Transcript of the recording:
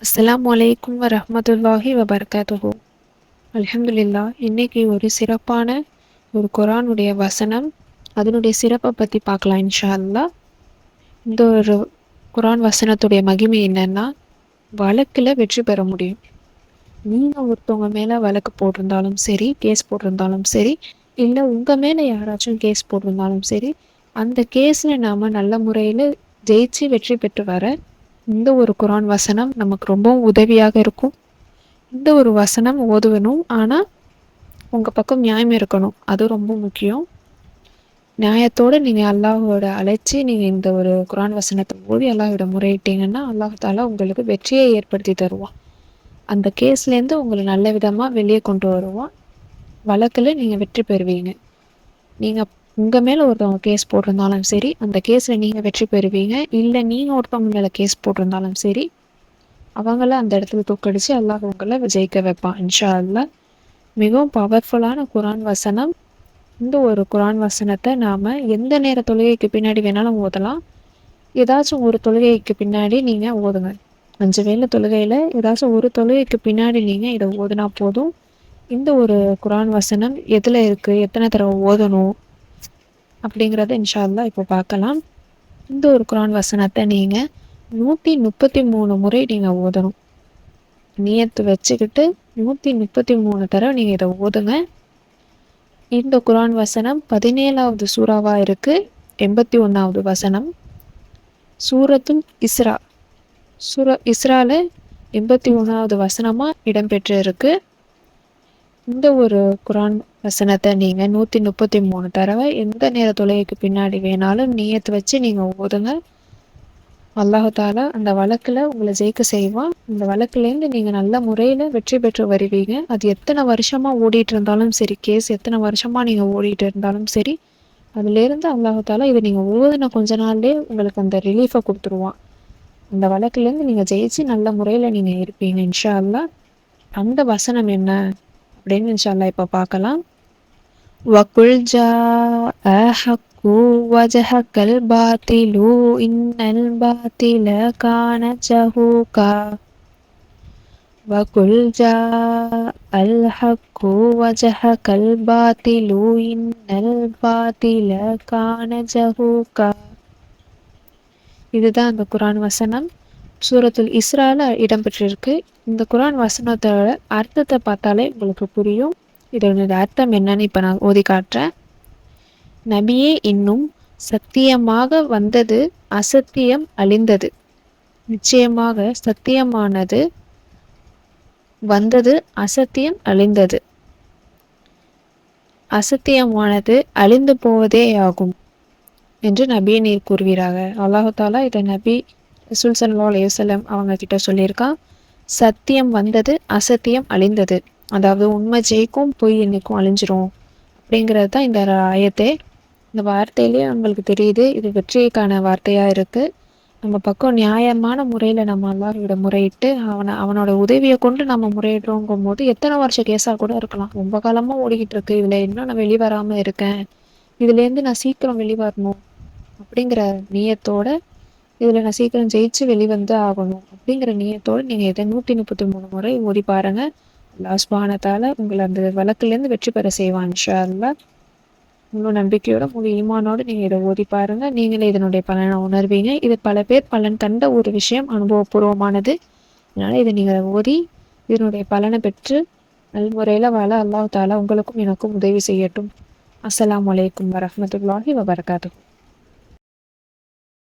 அஸ்ஸலாமு அலைக்கும் வரஹ்மத்துல்லாஹி வபரகாத்துஹு. அல்ஹம்துலில்லாஹ். இன்னைக்கு ஒரு சிறப்பான ஒரு குர்ஆனுடைய வசனம், அதனுடைய சிறப்பை பற்றி பார்க்கலாம் இன்ஷா அல்லாஹ். இந்த ஒரு குர்ஆன் வசனத்துடைய மகிமை என்னன்னா, வழக்கில் வெற்றி பெற முடியும். நீங்கள் ஒருத்தவங்க மேலே வழக்கு போட்டிருந்தாலும் சரி, கேஸ் போட்டிருந்தாலும் சரி, இல்லை உங்கள் மேலே யாராச்சும் கேஸ் போட்டிருந்தாலும் சரி, அந்த கேஸில் நாம் நல்ல முறையில் ஜெயிச்சு வெற்றி பெற்று வர இந்த ஒரு குர்ஆன் வசனம் நமக்கு ரொம்பவும் உதவியாக இருக்கும். இந்த ஒரு வசனம் ஓதுவணும், ஆனால் உங்கள் பக்கம் நியாயம் இருக்கணும், அது ரொம்ப முக்கியம். நியாயத்தோடு நீங்கள் அல்லாஹோட அழைச்சி நீங்கள் இந்த ஒரு குர்ஆன் வசனத்தை ஓதி அல்லாஹோட முறையிட்டீங்கன்னா அல்லாஹ் தாலா உங்களுக்கு வெற்றியை ஏற்படுத்தி தருவான். அந்த கேஸ்லேருந்து உங்களை நல்ல விதமாக வெளியே கொண்டு வருவான். வழக்கில் நீங்கள் வெற்றி பெறுவீங்க. நீங்கள் உங்கள் மேலே ஒருத்தவங்க கேஸ் போட்டிருந்தாலும் சரி, அந்த கேஸில் நீங்கள் வெற்றி பெறுவீங்க. இல்லை நீங்கள் ஒருத்தவங்க மேலே கேஸ் போட்டிருந்தாலும் சரி, அவங்கள அந்த இடத்துல தூக்கடிச்சு அல்லாஹ் உங்களை ஜெயிக்க வைப்பான் இன்ஷா அல்லாஹ். மிகவும் பவர்ஃபுல்லான குர்ஆன் வசனம். இந்த ஒரு குர்ஆன் வசனத்தை நாம் எந்த நேர தொழுகைக்கு பின்னாடி வேணாலும் ஓதலாம். ஏதாச்சும் ஒரு தொழுகைக்கு பின்னாடி நீங்கள் ஓதுங்க. 5 வேளை தொழுகையில் ஏதாச்சும் ஒரு தொழுகைக்கு பின்னாடி நீங்கள் இதை ஓதுனா போதும். இந்த ஒரு குர்ஆன் வசனம் எதில் இருக்குது, எத்தனை தடவை ஓதணும் அப்படிங்கிறத இன்ஷா அல்லாஹ் இப்போ பார்க்கலாம். இந்த ஒரு குர்ஆன் வசனத்தை நீங்கள் 133 முறை நீங்கள் ஓதணும். நியத்து வச்சுக்கிட்டு 133 தடவை நீங்கள் இதை ஓதுங்க. இந்த குர்ஆன் வசனம் 17வது சூறாவாக இருக்குது. 81வது வசனம் சூரத்துல் இஸ்ரா. இஸ்ரால 81வது வசனமாக இடம்பெற்று இருக்கு. இந்த ஒரு குர்ஆன் வசனத்தை நீங்கள் 133 தடவை எந்த நேர தொழுகைக்கு பின்னாடி வேணாலும் நியத்து வச்சு நீங்கள் ஓதுங்க. அல்லாஹ் தாலா அந்த வழக்கில் உங்களை ஜெயிக்க செய்வான். இந்த வழக்குலேருந்து நீங்கள் நல்ல முறையில் வெற்றி பெற்று வருவீங்க. அது எத்தனை வருஷமாக ஓடிட்டு இருந்தாலும் சரி, கேஸ் எத்தனை வருஷமாக நீங்கள் ஓடிட்டு இருந்தாலும் சரி, அதுலேருந்து அல்லாஹ் தாலா இதை நீங்கள் ஓதின கொஞ்ச நாள்லேயே உங்களுக்கு அந்த ரிலீஃபை கொடுத்துருவான். அந்த வழக்குலேருந்து நீங்கள் ஜெயிச்சு நல்ல முறையில் நீங்கள் இருப்பீங்க இன்ஷா அல்லாஹ். அந்த வசனம் என்ன அப்படின்னு இன்ஷா அல்லாஹ் இப்போ பார்க்கலாம். வகுல் ஜாஅ ஹக்கு வஜஹகல் பாத்திலு இன்னல் பாத்தில கான ஜஹூகா. வகுல் ஜாஅல் ஹக்கு வஜஹகல் பாத்திலு இன்னல் பாத்தில கான ஜஹூகா. இதுதான் அந்த குர்ஆன் வசனம். சூரத்துல் இஸ்ரால இடம்பெற்றிருக்கு. இந்த குர்ஆன் வசனத்தோட அர்த்தத்தை பார்த்தாலே உங்களுக்கு புரியும். இதோட அர்த்தம் என்னன்னு இப்போ நான் ஓதி காட்டுறேன். நபியே, இன்னும் சத்தியமாக வந்தது, அசத்தியம் அழிந்தது. நிச்சயமாக சத்தியமானது வந்தது, அசத்தியம் அழிந்தது. அசத்தியமானது அழிந்து போவதே ஆகும் என்று நபியை நீர் கூறுவீராக. அல்லாஹ் தாலா இதை நபி ரசூல் ஸல்லல்லாஹு அலைஹி வஸல்லம் அவங்க கிட்ட சொல்லியிருக்கான். சத்தியம் வந்தது, அசத்தியம் அழிந்தது. அதாவது உண்மை ஜெயிக்கும், பொய் என்னைக்கும் அழிஞ்சிரும் அப்படிங்கிறது தான் இந்த ஆயத்தே. இந்த வார்த்தையிலேயே உங்களுக்கு தெரியுது, இது வெற்றிக்கான வார்த்தையாக இருக்குது. நம்ம பக்கம் நியாயமான முறையில் நம்ம அல்லாஹ்விட முறையிட்டு அவனோட உதவியை கொண்டு நம்ம முறையிடுறோங்கும் போது எத்தனை வருஷம் கேஸாக கூட இருக்கலாம். ரொம்ப காலமாக ஓடிக்கிட்டு இருக்கு, இதில் இன்னும் நான் வெளிவராமல் இருக்கேன், இதுலேருந்து நான் சீக்கிரம் வெளிவரணும் அப்படிங்கிற நியத்தோட, இதில் நான் சீக்கிரம் ஜெயிச்சு வெளிவந்து ஆகணும் அப்படிங்கிற நியத்தோடு நீங்கள் இதை 133 முறை ஓதி பாருங்கள். அல்லாஹ் சுப்ஹானஹு வ தஆலா உங்களை அந்த வழக்குலேருந்து வெற்றி பெற செய்வான் இன்ஷா அல்லாஹ். முழு நம்பிக்கையோட, முழு ஈமானோடு நீங்கள் இதை ஓதி பாருங்கள். நீங்களே இதனுடைய பலனை உணர்வீங்க. இது பல பேர் பலன் கண்ட ஒரு விஷயம், அனுபவபூர்வமானது. அதனால் இதை நீங்கள் ஓதி இதனுடைய பலனை பெற்று நல்முறையில் வாழ அல்லாஹ் தாலா உங்களுக்கும் எனக்கும் உதவி செய்யட்டும். அஸ்ஸலாமு அலைக்கும் வரஹ்மத்துல்லாஹி வபரகாத்துஹு.